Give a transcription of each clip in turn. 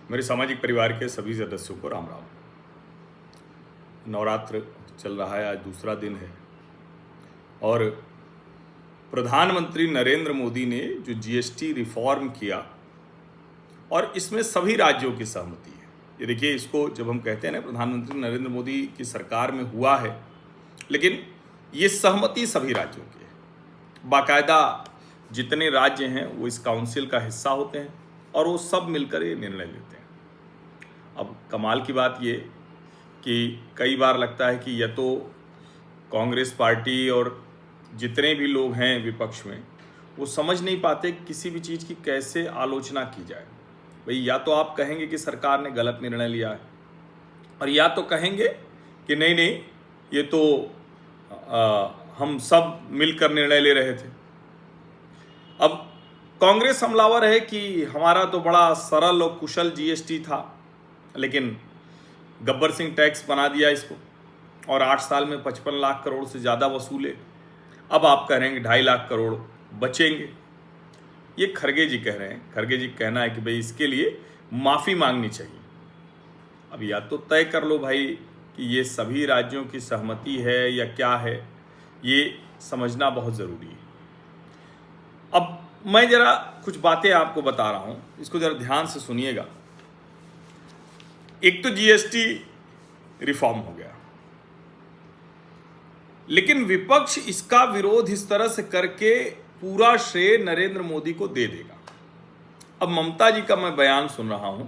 मेरे सामाजिक परिवार के सभी सदस्यों को राम राम। नवरात्र चल रहा है, आज दूसरा दिन है और प्रधानमंत्री नरेंद्र मोदी ने जो जीएसटी रिफॉर्म किया और इसमें सभी राज्यों की सहमति है। ये देखिए, इसको जब हम कहते हैं ना प्रधानमंत्री नरेंद्र मोदी की सरकार में हुआ है, लेकिन ये सहमति सभी राज्यों की है। बाकायदा जितने राज्य हैं वो इस काउंसिल का हिस्सा होते हैं और वो सब मिलकर ये निर्णय लेते हैं। अब कमाल की बात ये कि कई बार लगता है कि यह तो कांग्रेस पार्टी और जितने भी लोग हैं विपक्ष में वो समझ नहीं पाते किसी भी चीज़ की कैसे आलोचना की जाए। भाई, या तो आप कहेंगे कि सरकार ने गलत निर्णय लिया है और या तो कहेंगे कि नहीं नहीं, ये तो हम सब मिलकर निर्णय ले रहे थे। अब कांग्रेस हमलावर है कि हमारा तो बड़ा सरल और कुशल जीएसटी था, लेकिन गब्बर सिंह टैक्स बना दिया इसको और 8 साल में 55 लाख करोड़ से ज़्यादा वसूले। अब आप कह रहे हैं कि 2.5 लाख करोड़ बचेंगे। ये खरगे जी कह रहे हैं। खरगे जी कहना है कि भाई इसके लिए माफ़ी मांगनी चाहिए। अब या तो तय कर लो भाई कि ये सभी राज्यों की सहमति है या क्या है, ये समझना बहुत ज़रूरी है। अब मैं ज़रा कुछ बातें आपको बता रहा हूँ, इसको ज़रा ध्यान से सुनिएगा। एक तो जीएसटी रिफॉर्म हो गया, लेकिन विपक्ष इसका विरोध इस तरह से करके पूरा श्रेय नरेंद्र मोदी को दे देगा। अब ममता जी का मैं बयान सुन रहा हूं,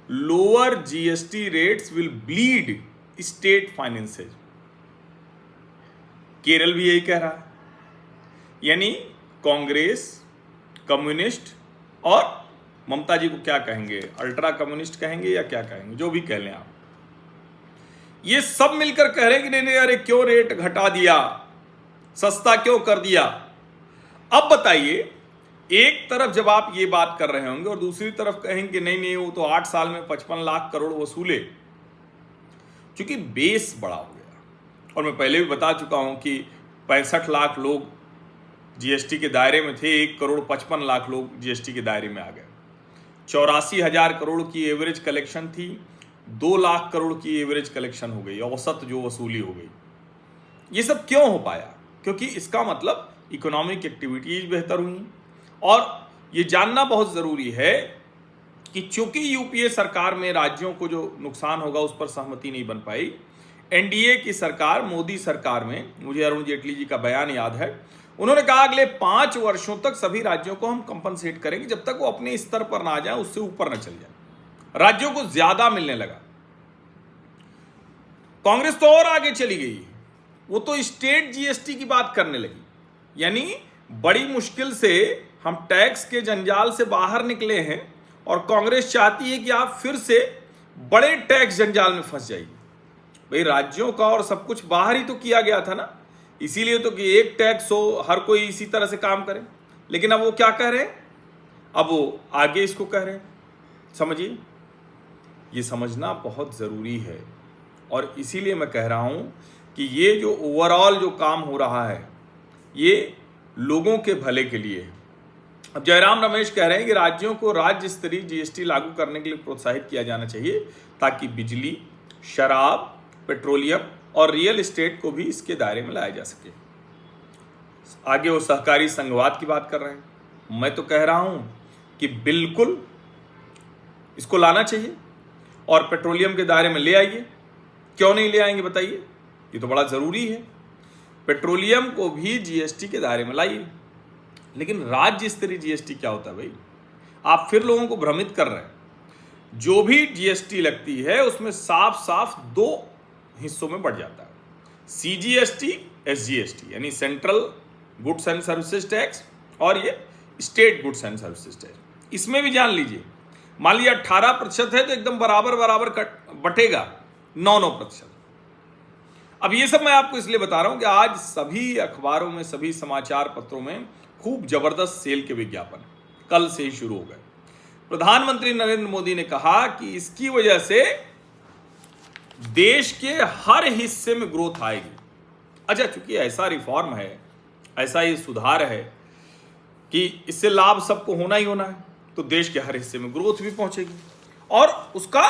lower GST rates will bleed state finances. Kerala भी यही कह रहा है, यानी कांग्रेस, कम्युनिस्ट और ममता जी को क्या कहेंगे, अल्ट्रा कम्युनिस्ट कहेंगे या क्या कहेंगे, जो भी कह लें आप, ये सब मिलकर कह रहे हैं कि नहीं नहीं, अरे क्यों रेट घटा दिया, सस्ता क्यों कर दिया। अब बताइए, एक तरफ जब आप ये बात कर रहे होंगे और दूसरी तरफ कहेंगे नहीं नहीं, वो तो 8 साल में 55 लाख करोड़ वसूले, क्योंकि बेस बड़ा हो गया। और मैं पहले भी बता चुका हूं कि 65 लाख लोग जीएसटी के दायरे में थे, 1,55,00,000 लोग जीएसटी के दायरे में आ गए। 84,000 करोड़ की एवरेज कलेक्शन थी, 2 लाख करोड़ की एवरेज कलेक्शन हो गई, औसत जो वसूली हो गई। ये सब क्यों हो पाया? क्योंकि इसका मतलब इकोनॉमिक एक्टिविटीज बेहतर हुई। और ये जानना बहुत ज़रूरी है कि चूंकि यूपीए सरकार में राज्यों को जो नुकसान होगा उस पर सहमति नहीं बन पाई, एनडीए की सरकार, मोदी सरकार में, मुझे अरुण जेटली जी का बयान याद है, उन्होंने कहा अगले 5 वर्षों तक सभी राज्यों को हम कंपनसेट करेंगे जब तक वो अपने स्तर पर ना आ जाए, उससे ऊपर ना चल जाए। राज्यों को ज्यादा मिलने लगा। कांग्रेस तो और आगे चली गई, वो तो स्टेट जीएसटी की बात करने लगी। यानी बड़ी मुश्किल से हम टैक्स के जंजाल से बाहर निकले हैं और कांग्रेस चाहती है कि आप फिर से बड़े टैक्स जंजाल में फंस जाइए। भाई, राज्यों का और सब कुछ बाहर ही तो किया गया था ना, इसीलिए तो कि एक टैक्स हो, हर कोई इसी तरह से काम करे। लेकिन अब वो क्या कह रहे हैं, अब वो आगे इसको कह रहे हैं। समझिए, ये समझना बहुत ज़रूरी है और इसीलिए मैं कह रहा हूं कि ये जो ओवरऑल जो काम हो रहा है ये लोगों के भले के लिए है। अब जयराम रमेश कह रहे हैं कि राज्यों को राज्य स्तरीय जीएसटी लागू करने के लिए प्रोत्साहित किया जाना चाहिए ताकि बिजली, शराब, पेट्रोलियम और रियल एस्टेट को भी इसके दायरे में लाया जा सके। आगे वो सहकारी संघवाद की बात कर रहे हैं। मैं तो कह रहा हूं कि बिल्कुल इसको लाना चाहिए और पेट्रोलियम के दायरे में ले आइए। क्यों नहीं ले आएंगे बताइए, ये तो बड़ा जरूरी है। पेट्रोलियम को भी जीएसटी के दायरे में लाइए। लेकिन राज्य स्तरीय जीएसटी क्या होता है भाई? आप फिर लोगों को भ्रमित कर रहे हैं। जो भी जीएसटी लगती है उसमें साफ साफ 2 हिस्सों में बढ़ जाता है, सीजीएसटी, एसजीएसटी, यानी central goods and services tax और ये state goods and services tax. इसमें भी जान लीजिए, मान लीजिए 18% है तो एकदम बराबर बराबर बटेगा 9-9%। अब ये सब मैं आपको इसलिए बता रहा हूं कि आज सभी अखबारों में, सभी समाचार पत्रों में खूब जबरदस्त सेल के विज्ञापन कल से ही शुरू हो गए। प्रधानमंत्री नरेंद्र मोदी ने कहा कि इसकी वजह से देश के हर हिस्से में ग्रोथ आएगी। अच्छा, चूंकि ऐसा रिफॉर्म है, ऐसा ये सुधार है कि इससे लाभ सबको होना ही होना है, तो देश के हर हिस्से में ग्रोथ भी पहुंचेगी। और उसका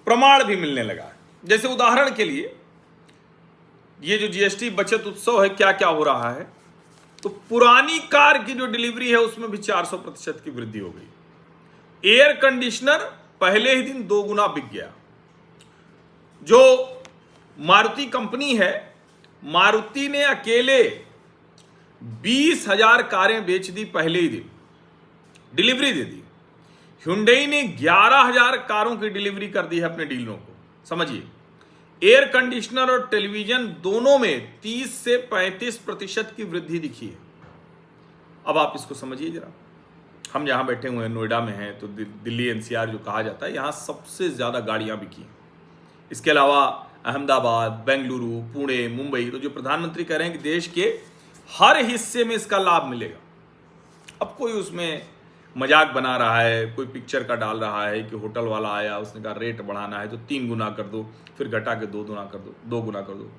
प्रमाण भी मिलने लगा है। जैसे उदाहरण के लिए ये जो जीएसटी बचत उत्सव है, क्या क्या हो रहा है, तो पुरानी कार की जो डिलीवरी है उसमें भी 400% की वृद्धि हो गई। एयर कंडीशनर पहले ही दिन 2 गुना बिक गया। जो मारुति कंपनी है, मारुति ने अकेले 20,000 कारें बेच दी पहले ही दिन, डिलीवरी दे दी। Hyundai ने 11,000 कारों की डिलीवरी कर दी है अपने डीलरों को। समझिए, एयर कंडीशनर और टेलीविजन दोनों में 30 से 35% की वृद्धि दिखी है। अब आप इसको समझिए जरा। हम जहां बैठे हुए हैं, नोएडा में हैं, तो दिल्ली एनसीआर जो कहा जाता है, यहां सबसे ज्यादा गाड़ियां बिकी हैं। इसके अलावा अहमदाबाद, बेंगलुरु, पुणे, मुंबई, तो जो प्रधानमंत्री कह रहे हैं कि देश के हर हिस्से में इसका लाभ मिलेगा। अब कोई उसमें मजाक बना रहा है, कोई पिक्चर का डाल रहा है कि होटल वाला आया, उसने कहा रेट बढ़ाना है तो 3 गुना कर दो, फिर घटा के 2 गुना कर दो, 2 गुना कर दो।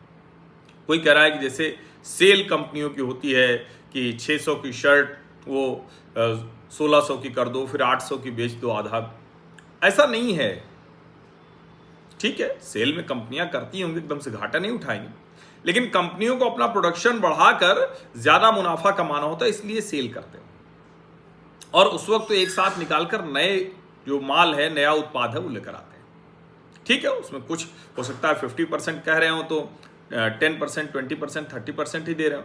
कोई कह रहा है कि जैसे सेल कंपनियों की होती है कि 600 की शर्ट वो 1600 की कर दो, फिर 800 की बेच दो आधा। ऐसा नहीं है। ठीक है, सेल में कंपनियां करती होंगी, एकदम से घाटा नहीं उठाएंगी, लेकिन कंपनियों को अपना प्रोडक्शन बढ़ाकर ज्यादा मुनाफा कमाना होता है, इसलिए सेल करते हैं। और उस वक्त तो एक साथ निकालकर नए जो माल है, नया उत्पाद है, वो लेकर आते हैं। ठीक है, उसमें कुछ हो सकता है 50% कह रहे हो तो 10%, 20%, 30% ही दे रहे हो।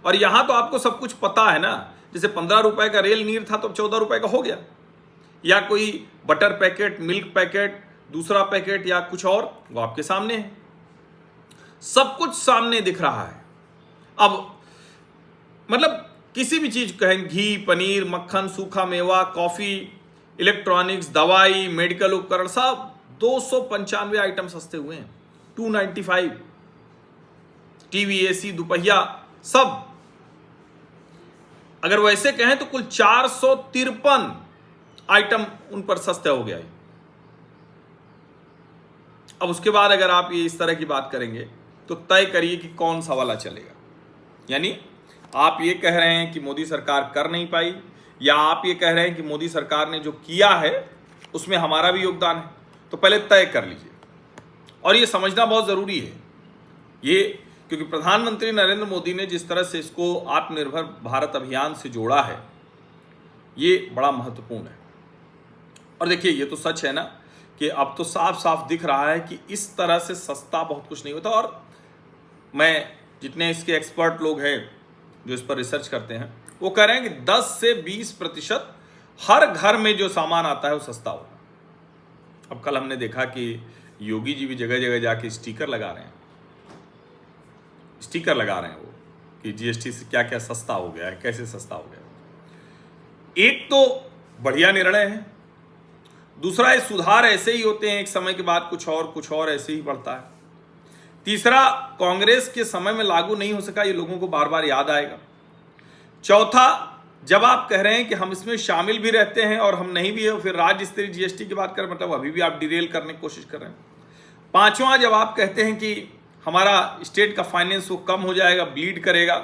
और यहां तो आपको सब कुछ पता है ना। जैसे 15 रुपए का रेल नीर था तो 14 रुपए का हो गया, या कोई बटर पैकेट, मिल्क पैकेट, दूसरा पैकेट या कुछ और, वो आपके सामने है। सब कुछ सामने दिख रहा है। अब मतलब किसी भी चीज कहें, घी, पनीर, मक्खन, सूखा मेवा, कॉफी, इलेक्ट्रॉनिक्स, दवाई, मेडिकल उपकरण, सब 295 आइटम सस्ते हुए हैं। 295। टीवी, एसी, दोपहिया, सब। अगर वैसे कहें तो कुल 453 आइटम उन पर सस्ते हो गया। अब उसके बाद अगर आप ये इस तरह की बात करेंगे तो तय करिए कि कौन सा वाला चलेगा। यानी आप ये कह रहे हैं कि मोदी सरकार कर नहीं पाई, या आप ये कह रहे हैं कि मोदी सरकार ने जो किया है उसमें हमारा भी योगदान है। तो पहले तय कर लीजिए, और ये समझना बहुत जरूरी है ये, क्योंकि प्रधानमंत्री नरेंद्र मोदी ने जिस तरह से इसको आत्मनिर्भर भारत अभियान से जोड़ा है, ये बड़ा महत्वपूर्ण है। और देखिए, ये तो सच है ना कि अब तो साफ साफ दिख रहा है कि इस तरह से सस्ता बहुत कुछ नहीं होता। और मैं जितने इसके एक्सपर्ट लोग हैं जो इस पर रिसर्च करते हैं, वो कह रहे हैं कि 10 से 20% हर घर में जो सामान आता है वो सस्ता होगा। अब कल हमने देखा कि योगी जी भी जगह जगह जाके स्टिकर लगा रहे हैं, वो कि जीएसटी से क्या क्या सस्ता हो गया है, कैसे सस्ता हो गया। एक तो बढ़िया निर्णय है, दूसरा ये सुधार ऐसे ही होते हैं, एक समय के बाद कुछ और ऐसे ही बढ़ता है। तीसरा, कांग्रेस के समय में लागू नहीं हो सका, ये लोगों को बार बार याद आएगा। चौथा, जब आप कह रहे हैं कि हम इसमें शामिल भी रहते हैं और हम नहीं भी है, फिर राज्य स्तरीय जीएसटी की बात करें, मतलब अभी भी आप डिरेल करने की कोशिश कर रहे हैं। पांचवा, जब आप कहते हैं कि हमारा स्टेट का फाइनेंस वो कम हो जाएगा, ब्लीड करेगा,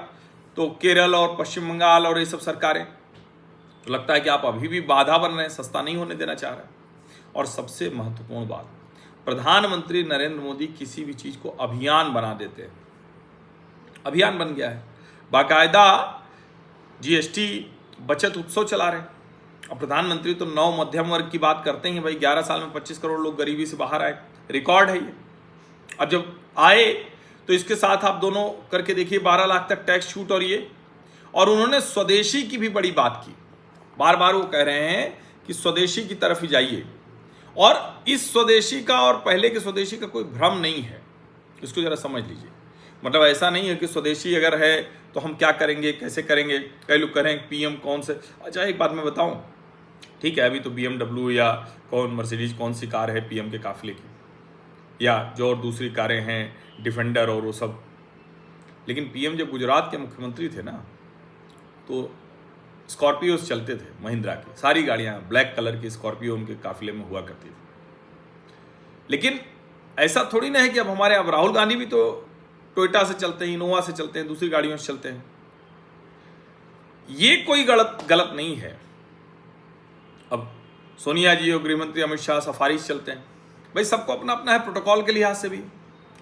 तो केरल और पश्चिम बंगाल और ये सब सरकारें, तो लगता है कि आप अभी भी बाधा बन रहे हैं, सस्ता नहीं होने देना चाह रहे हैं। और सबसे महत्वपूर्ण बात, प्रधानमंत्री नरेंद्र मोदी किसी भी चीज को अभियान बना देते हैं। अभियान बन गया है, बाकायदा जीएसटी बचत उत्सव चला रहे हैं। और प्रधानमंत्री तो 9 मध्यम वर्ग की बात करते हैं, भाई 11 साल में 25 करोड़ लोग गरीबी से बाहर आए, रिकॉर्ड है ये। अब जब आए तो इसके साथ आप दोनों करके देखिए, 12 लाख तक टैक्स छूट, और उन्होंने स्वदेशी की भी बड़ी बात की। बार बार वो कह रहे हैं कि स्वदेशी की तरफ ही जाइए, और इस स्वदेशी का और पहले के स्वदेशी का कोई भ्रम नहीं है, इसको जरा समझ लीजिए। मतलब ऐसा नहीं है कि स्वदेशी अगर है तो हम क्या करेंगे, कैसे करेंगे। कई लोग कह रहे हैं पीएम कौन से, अच्छा एक बात मैं बताऊं, ठीक है, अभी तो BMW या मर्सिडीज कौन सी कार है पीएम के काफिले की, या जो और दूसरी कारें हैं, डिफेंडर और वो सब। लेकिन पीएम जब गुजरात के मुख्यमंत्री थे ना, तो स्कॉर्पियोज चलते थे, महिंद्रा की सारी गाड़ियां, ब्लैक कलर की स्कॉर्पियो उनके काफिले में हुआ करती थी। लेकिन ऐसा थोड़ी ना है कि अब राहुल गांधी भी तो टोयोटा से चलते हैं, इनोवा से चलते हैं, दूसरी गाड़ियों से चलते हैं। ये कोई गलत नहीं है। अब सोनिया जी और गृहमंत्री अमित शाह सफारी चलते हैं। भाई सबको अपना अपना है प्रोटोकॉल के लिहाज से भी,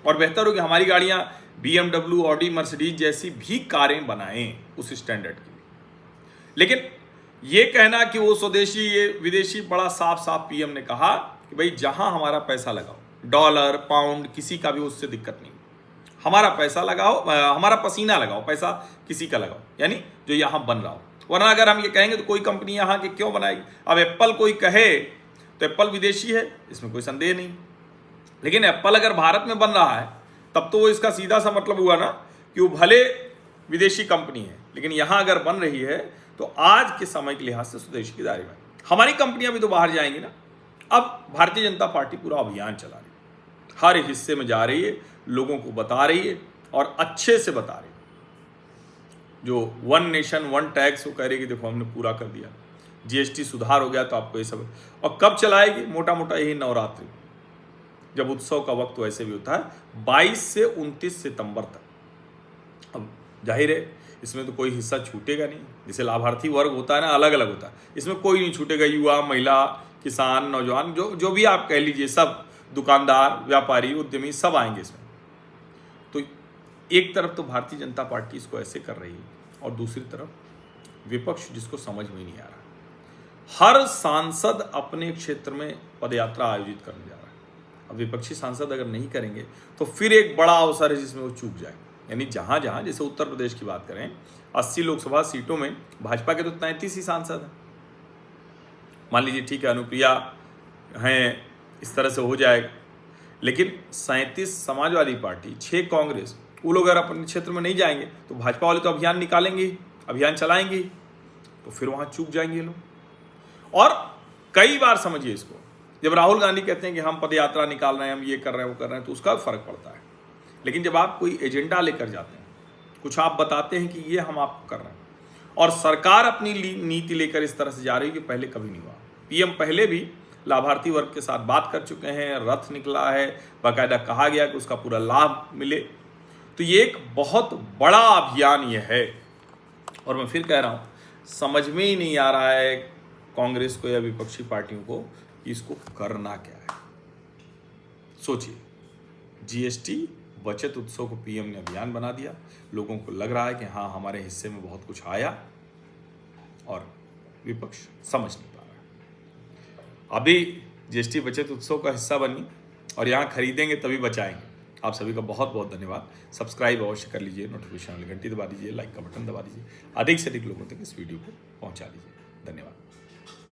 और बेहतर हो कि हमारी गाड़ियां BMW, ऑडी, मर्सिडीज जैसी भी कारें बनाएं उस स्टैंडर्ड की। लेकिन ये कहना कि वो स्वदेशी ये विदेशी, बड़ा साफ साफ पीएम ने कहा कि भाई जहां हमारा पैसा लगाओ, डॉलर पाउंड किसी का भी उससे दिक्कत नहीं, हमारा पैसा लगाओ, हमारा पसीना लगाओ, पैसा किसी का लगाओ, यानी जो यहाँ बन रहा हो। वरना अगर हम ये कहेंगे तो कोई कंपनी यहाँ की क्यों बनाएगी। अब एप्पल कोई कहे तो एप्पल विदेशी है, इसमें कोई संदेह नहीं, लेकिन एप्पल अगर भारत में बन रहा है तब तो वो इसका सीधा सा मतलब हुआ ना कि वो भले विदेशी कंपनी है लेकिन यहाँ अगर बन रही है तो आज के समय के लिहाज से स्वदेशी की दायरे में हमारी कंपनियां भी तो बाहर जाएंगी ना। अब भारतीय जनता पार्टी पूरा अभियान चला रही है, हर हिस्से में जा रही है, लोगों को बता रही है और अच्छे से बता रही है। जो 1 नेशन 1 टैक्स वो कह रही है कि देखो हमने पूरा कर दिया, GST सुधार हो गया तो आपको ये सब। और कब चलाएगी? मोटा मोटा यही नवरात्रि, जब उत्सव का वक्त वैसे भी होता है 22 से 29 सितंबर तक। अब जाहिर है इसमें तो कोई हिस्सा छूटेगा नहीं, जैसे लाभार्थी वर्ग होता है ना, अलग अलग होता है, इसमें कोई नहीं छूटेगा। युवा, महिला, किसान, नौजवान, जो भी आप कह लीजिए, सब दुकानदार, व्यापारी, उद्यमी सब आएंगे इसमें। तो एक तरफ तो भारतीय जनता पार्टी इसको ऐसे कर रही है और दूसरी तरफ विपक्ष जिसको समझ में नहीं आ रहा। हर सांसद अपने क्षेत्र में पदयात्रा आयोजित करने जा रहा है। अब विपक्षी सांसद अगर नहीं करेंगे तो फिर एक बड़ा अवसर है जिसमें वो चूक जाए। यानी जहां जहां, जैसे उत्तर प्रदेश की बात करें, 80 लोकसभा सीटों में भाजपा के तो 33 ही सांसद हैं। मान लीजिए ठीक है, अनुप्रिया हैं, इस तरह से हो जाएगा, लेकिन 37 समाजवादी पार्टी, 6 कांग्रेस, वो लोग अगर अपने क्षेत्र में नहीं जाएंगे तो भाजपा वाले तो अभियान निकालेंगे, अभियान चलाएंगे, तो फिर वहां चूक जाएंगे ये लोग। और कई बार समझिए इसको, जब राहुल गांधी कहते हैं कि हम पदयात्रा निकाल रहे हैं, हम ये कर रहे हैं, वो कर रहे हैं, तो उसका फर्क पड़ता है। लेकिन जब आप कोई एजेंडा लेकर जाते हैं, कुछ आप बताते हैं कि ये हम आपको कर रहे हैं, और सरकार अपनी नीति लेकर इस तरह से जा रही है कि पहले कभी नहीं हुआ। पीएम पहले भी लाभार्थी वर्ग के साथ बात कर चुके हैं, रथ निकला है, बाकायदा कहा गया कि उसका पूरा लाभ मिले। तो ये एक बहुत बड़ा अभियान ये है, और मैं फिर कह रहा हूँ, समझ में ही नहीं आ रहा है कांग्रेस को या विपक्षी पार्टियों को कि इसको करना क्या है। सोचिए, GST बचत उत्सव को पीएम ने अभियान बना दिया, लोगों को लग रहा है कि हाँ हमारे हिस्से में बहुत कुछ आया, और विपक्ष समझ नहीं पा रहा है। अभी GST बचत उत्सव का हिस्सा बनी और यहाँ खरीदेंगे तभी बचाएंगे। आप सभी का बहुत बहुत धन्यवाद। सब्सक्राइब अवश्य कर लीजिए, नोटिफिकेशन वाली घंटी दबा दीजिए, लाइक का बटन दबा दीजिए, अधिक से अधिक लोगों तक इस वीडियो को पहुँचा दीजिए। धन्यवाद।